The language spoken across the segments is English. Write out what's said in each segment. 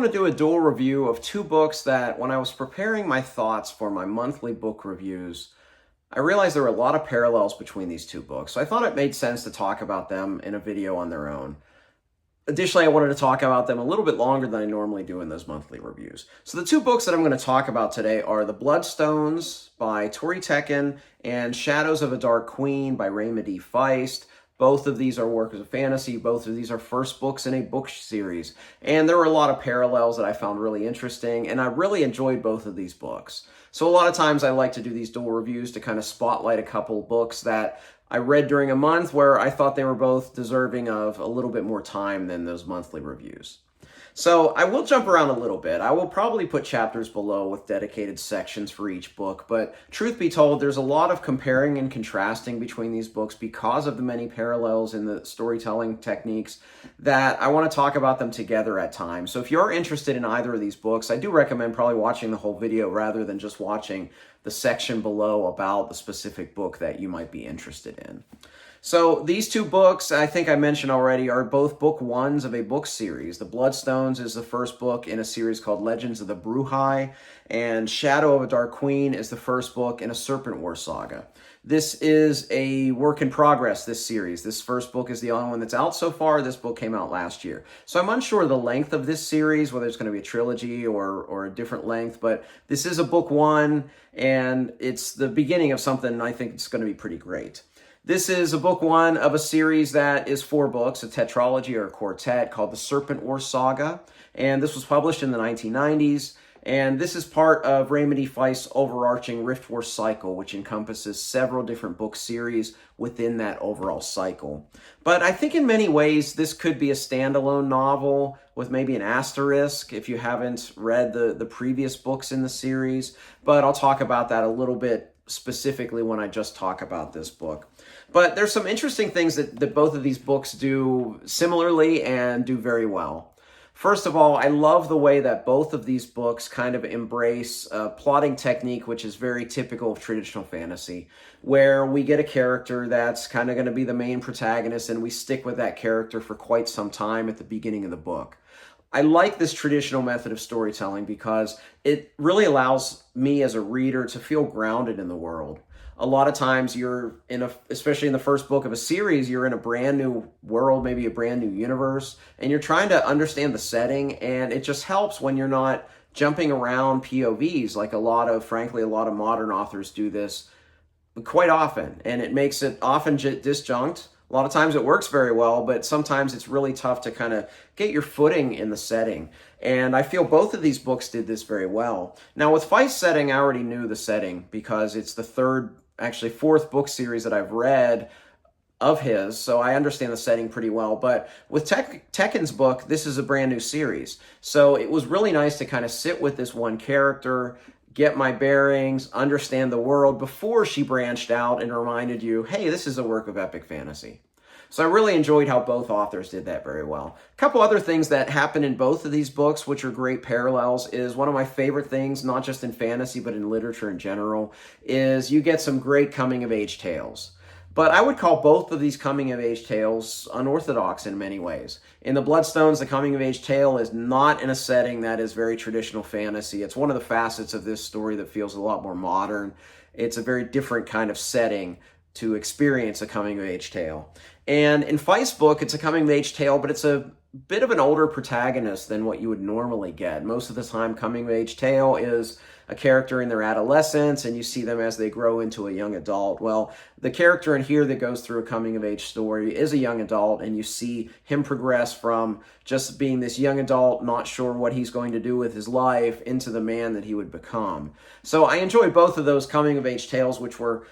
want to do a dual review of two books that, when I was preparing my thoughts for my monthly book reviews, I realized there were a lot of parallels between these two books. So I thought it made sense to talk about them in a video on their own. Additionally, I wanted to talk about them a little bit longer than I normally do in those monthly reviews. So the two books that I'm going to talk about today are The Bloodstones by Tori Tecken and Shadows of a Dark Queen by Raymond Feist. Both of these are works of fantasy. Both of these are first books in a book series. And there were a lot of parallels that I found really interesting, and I really enjoyed both of these books. So a lot of times I like to do these dual reviews to kind of spotlight a couple books that I read during a month where I thought they were both deserving of a little bit more time than those monthly reviews. So I will jump around a little bit. I will probably put chapters below with dedicated sections for each book, but truth be told, there's a lot of comparing and contrasting between these books because of the many parallels in the storytelling techniques that I want to talk about them together at times. So if you're interested in either of these books, I do recommend probably watching the whole video rather than just watching the section below about the specific book that you might be interested in. So these two books, I think I mentioned already, are both book ones of a book series. The Bloodstones is the first book in a series called Legends of the Bruhai, and Shadow of a Dark Queen is the first book in a Serpent War saga. This is a work in progress, this series. This first book is the only one that's out so far. This book came out last year. So I'm unsure of the length of this series, whether it's going to be a trilogy or a different length, but this is a book one, and it's the beginning of something I think it's going to be pretty great. This is a book one of a series that is 4 books, a tetralogy or a quartet called the Serpent War Saga. And this was published in the 1990s. And this is part of Raymond Feist's overarching Rift War cycle, which encompasses several different book series within that overall cycle. But I think in many ways, this could be a standalone novel with maybe an asterisk if you haven't read the previous books in the series. But I'll talk about that a little bit specifically when I just talk about this book. But there's some interesting things that both of these books do similarly and do very well. First of all, I love the way that both of these books kind of embrace a plotting technique which is very typical of traditional fantasy, where we get a character that's kind of going to be the main protagonist and we stick with that character for quite some time at the beginning of the book. I like this traditional method of storytelling because it really allows me as a reader to feel grounded in the world. A lot of times especially in the first book of a series, you're in a brand new world, maybe a brand new universe, and you're trying to understand the setting, and it just helps when you're not jumping around POVs like frankly, a lot of modern authors do this quite often, and it makes it often disjunct. A lot of times it works very well, but sometimes it's really tough to kind of get your footing in the setting. And I feel both of these books did this very well. Now with Feist's setting, I already knew the setting because it's the fourth book series that I've read of his, so I understand the setting pretty well. But with Tecken's book, this is a brand new series. So it was really nice to kind of sit with this one character, get my bearings, understand the world before she branched out and reminded you, hey, this is a work of epic fantasy. So I really enjoyed how both authors did that very well. A couple other things that happen in both of these books, which are great parallels, is one of my favorite things, not just in fantasy, but in literature in general, is you get some great coming-of-age tales. But I would call both of these coming-of-age tales unorthodox in many ways. In The Bloodstones, the coming-of-age tale is not in a setting that is very traditional fantasy. It's one of the facets of this story that feels a lot more modern. It's a very different kind of setting to experience a coming-of-age tale. And in Feist's book, it's a coming-of-age tale, but it's a bit of an older protagonist than what you would normally get. Most of the time, coming-of-age tale is a character in their adolescence, and you see them as they grow into a young adult. Well, the character in here that goes through a coming-of-age story is a young adult, and you see him progress from just being this young adult, not sure what he's going to do with his life, into the man that he would become. So I enjoy both of those coming-of-age tales, which were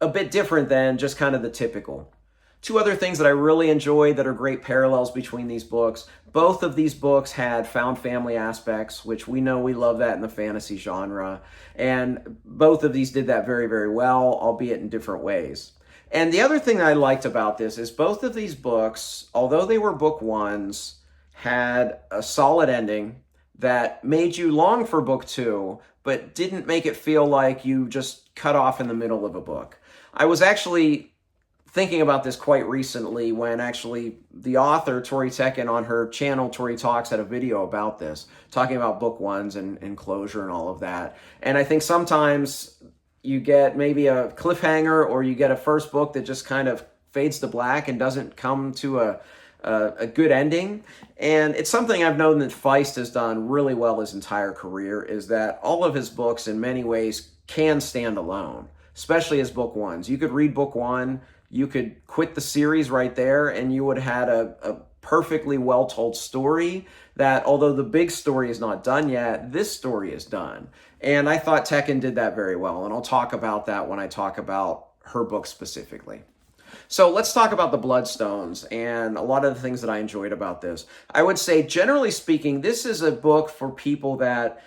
a bit different than just kind of the typical. Two other things that I really enjoyed that are great parallels between these books. Both of these books had found family aspects, which we know we love that in the fantasy genre. And both of these did that very, very well, albeit in different ways. And the other thing that I liked about this is both of these books, although they were book ones, had a solid ending that made you long for book 2, but didn't make it feel like you just cut off in the middle of a book. I was actually thinking about this quite recently when actually the author, Tori Tecken, on her channel, Tori Talks, had a video about this, talking about book ones and closure and all of that. And I think sometimes you get maybe a cliffhanger, or you get a first book that just kind of fades to black and doesn't come to a good ending. And it's something I've known that Feist has done really well his entire career, is that all of his books in many ways can stand alone, especially as book ones. You could read book one, you could quit the series right there, and you would have had a perfectly well-told story that, although the big story is not done yet, this story is done. And I thought Tecken did that very well, and I'll talk about that when I talk about her book specifically. So let's talk about the Bloodstones and a lot of the things that I enjoyed about this. I would say, generally speaking, this is a book for people that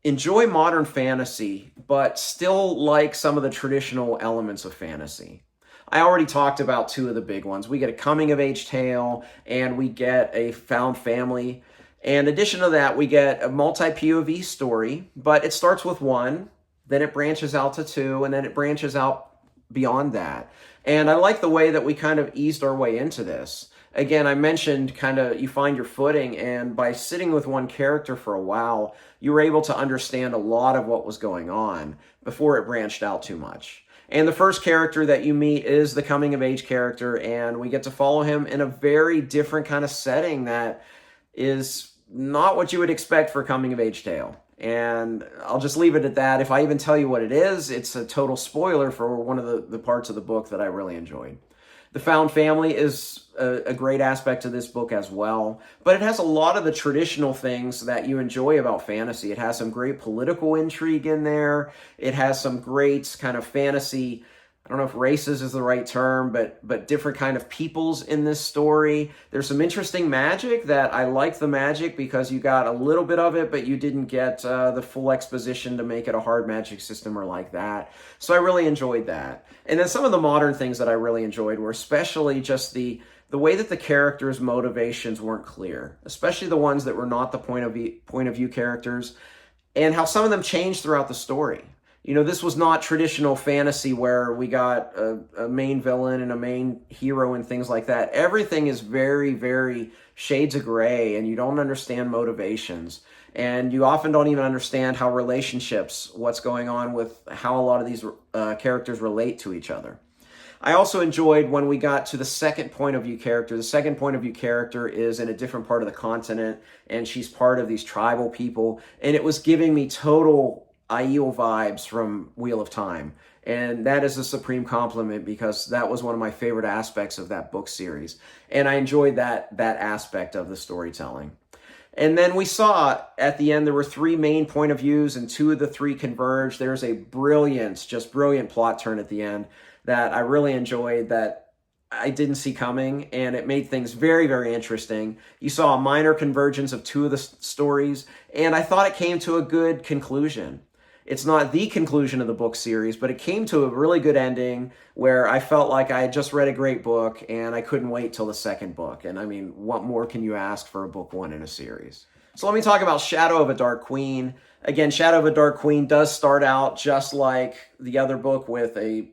enjoy modern fantasy, but still like some of the traditional elements of fantasy. I already talked about two of the big ones. We get a coming-of-age tale, and we get a found family. And in addition to that, we get a multi-POV story, but it starts with one, then it branches out to two, and then it branches out beyond that. And I like the way that we kind of eased our way into this. Again, I mentioned kind of you find your footing, and by sitting with one character for a while, you were able to understand a lot of what was going on before it branched out too much. And the first character that you meet is the coming-of-age character, and we get to follow him in a very different kind of setting that is not what you would expect for a coming-of-age tale. And I'll just leave it at that. If I even tell you what it is, it's a total spoiler for one of the parts of the book that I really enjoyed. The found family is a great aspect of this book as well, but it has a lot of the traditional things that you enjoy about fantasy. It has some great political intrigue in there. It has some great kind of fantasy, I don't know if races is the right term, but different kind of peoples in this story. There's some interesting magic that I like the magic because you got a little bit of it, but you didn't get the full exposition to make it a hard magic system or like that. So I really enjoyed that. And then some of the modern things that I really enjoyed were especially just the way that the characters' motivations weren't clear, especially the ones that were not the point of view characters, and how some of them changed throughout the story. You know, this was not traditional fantasy where we got a main villain and a main hero and things like that. Everything is very, very shades of gray, and you don't understand motivations. And you often don't even understand how relationships, what's going on with how a lot of these characters relate to each other. I also enjoyed when we got to the second point of view character. The second point of view character is in a different part of the continent, and she's part of these tribal people. And it was giving me total Aiel vibes from Wheel of Time. And that is a supreme compliment because that was one of my favorite aspects of that book series. And I enjoyed that aspect of the storytelling. And then we saw at the end there were three main point of views and two of the three converged. There's a brilliant plot turn at the end that I really enjoyed that I didn't see coming, and it made things very, very interesting. You saw a minor convergence of two of the stories, and I thought it came to a good conclusion. It's not the conclusion of the book series, but it came to a really good ending where I felt like I had just read a great book and I couldn't wait till the second book. And I mean, what more can you ask for a book one in a series? So let me talk about Shadow of a Dark Queen. Again, Shadow of a Dark Queen does start out just like the other book with a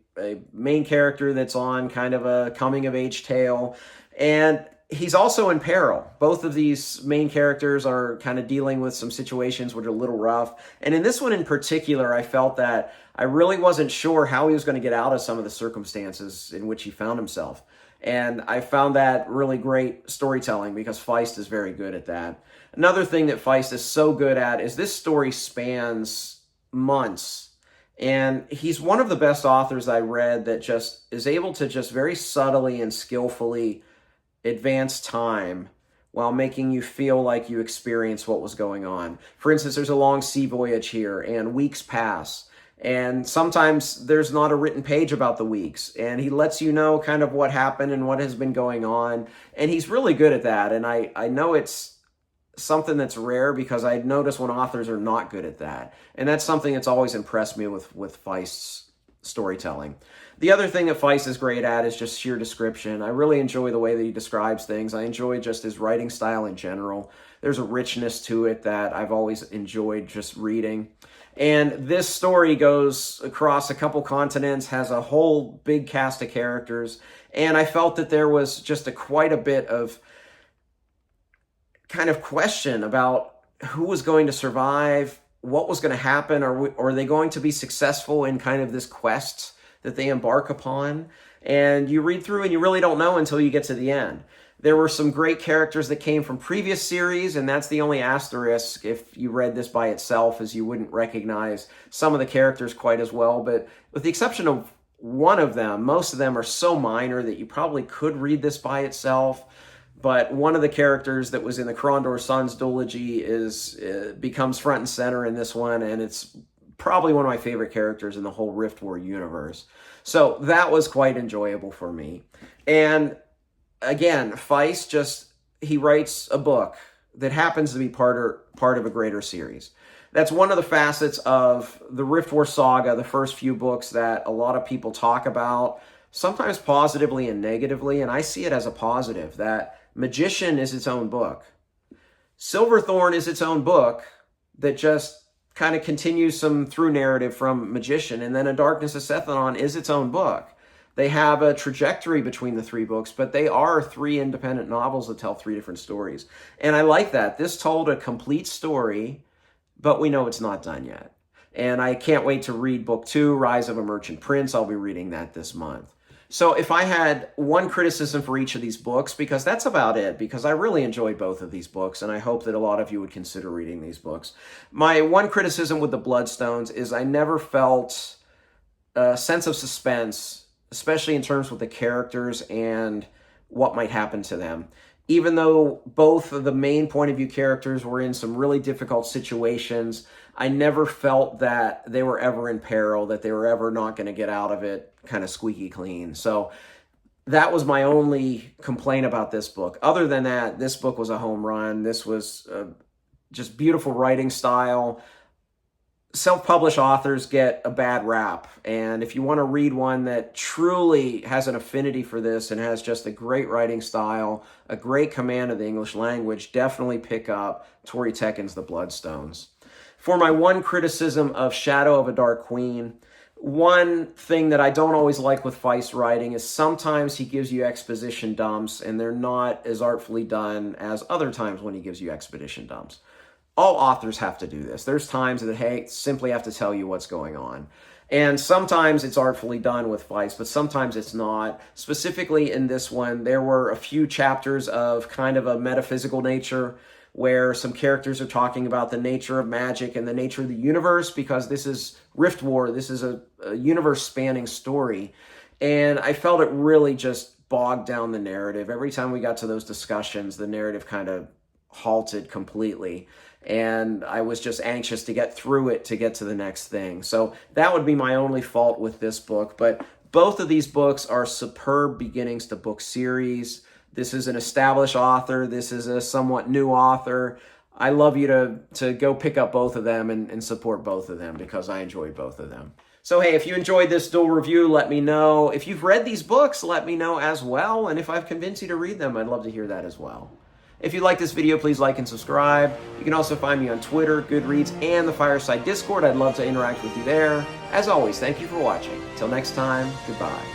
main character that's on kind of a coming-of-age tale. And he's also in peril. Both of these main characters are kind of dealing with some situations which are a little rough. And in this one in particular, I felt that I really wasn't sure how he was going to get out of some of the circumstances in which he found himself. And I found that really great storytelling because Feist is very good at that. Another thing that Feist is so good at is this story spans months. And he's one of the best authors I read that just is able to just very subtly and skillfully advance time while making you feel like you experience what was going on. For instance, there's a long sea voyage here and weeks pass. And sometimes there's not a written page about the weeks. And he lets you know kind of what happened and what has been going on. And he's really good at that. And I know it's something that's rare because I notice when authors are not good at that. And that's something that's always impressed me with Feist's storytelling. The other thing that Feist is great at is just sheer description. I really enjoy the way that he describes things. I enjoy just his writing style in general. there's a richness to it that I've always enjoyed just reading. And this story goes across a couple continents, has a whole big cast of characters, and I felt that there was just quite a bit of kind of question about who was going to survive, what was going to happen, or are they going to be successful in kind of this quest that they embark upon? And you read through and you really don't know until you get to the end. There were some great characters that came from previous series, and that's the only asterisk if you read this by itself, is you wouldn't recognize some of the characters quite as well. But with the exception of one of them, most of them are so minor that you probably could read this by itself. But one of the characters that was in the Krondor Sons duology becomes front and center in this one, and it's probably one of my favorite characters in the whole Rift War universe. So that was quite enjoyable for me. And again, Feist he writes a book that happens to be part of a greater series. That's one of the facets of the Rift War saga, the first few books that a lot of people talk about, sometimes positively and negatively, and I see it as a positive, that Magician is its own book. Silverthorn is its own book that just kind of continues some through narrative from Magician, and then A Darkness of Sethanon is its own book. They have a trajectory between the three books, but they are three independent novels that tell three different stories. And I like that. This told a complete story, but we know it's not done yet. And I can't wait to read book 2, Rise of a Merchant Prince. I'll be reading that this month. So if I had one criticism for each of these books, because that's about it, because I really enjoyed both of these books, and I hope that a lot of you would consider reading these books. My one criticism with the Bloodstones is I never felt a sense of suspense, especially in terms with the characters and what might happen to them. Even though both of the main point of view characters were in some really difficult situations, I never felt that they were ever in peril, that they were ever not going to get out of it kind of squeaky clean. So that was my only complaint about this book. Other than that, this book was a home run. This was just beautiful writing style. Self-published authors get a bad rap, and if you want to read one that truly has an affinity for this and has just a great writing style, a great command of the English language, definitely pick up Tori Tecken's The Bloodstones. For my one criticism of Shadow of a Dark Queen, one thing that I don't always like with Feist writing is sometimes he gives you exposition dumps, and they're not as artfully done as other times when he gives you exposition dumps. All authors have to do this. There's times that, hey, simply have to tell you what's going on. And sometimes it's artfully done with Feist, but sometimes it's not. Specifically in this one, there were a few chapters of kind of a metaphysical nature where some characters are talking about the nature of magic and the nature of the universe, because this is Rift War. This is a universe-spanning story. And I felt it really just bogged down the narrative. Every time we got to those discussions, the narrative kind of halted completely. And I was just anxious to get through it to get to the next thing. So that would be my only fault with this book. But both of these books are superb beginnings to book series. This is an established author. This is a somewhat new author. I love you to go pick up both of them and support both of them, because I enjoyed both of them. So hey, if you enjoyed this dual review, let me know. If you've read these books, let me know as well. And if I've convinced you to read them, I'd love to hear that as well. If you like this video, please like and subscribe. You can also find me on Twitter, Goodreads, and the Fireside Discord. I'd love to interact with you there. As always, thank you for watching. Till next time, goodbye.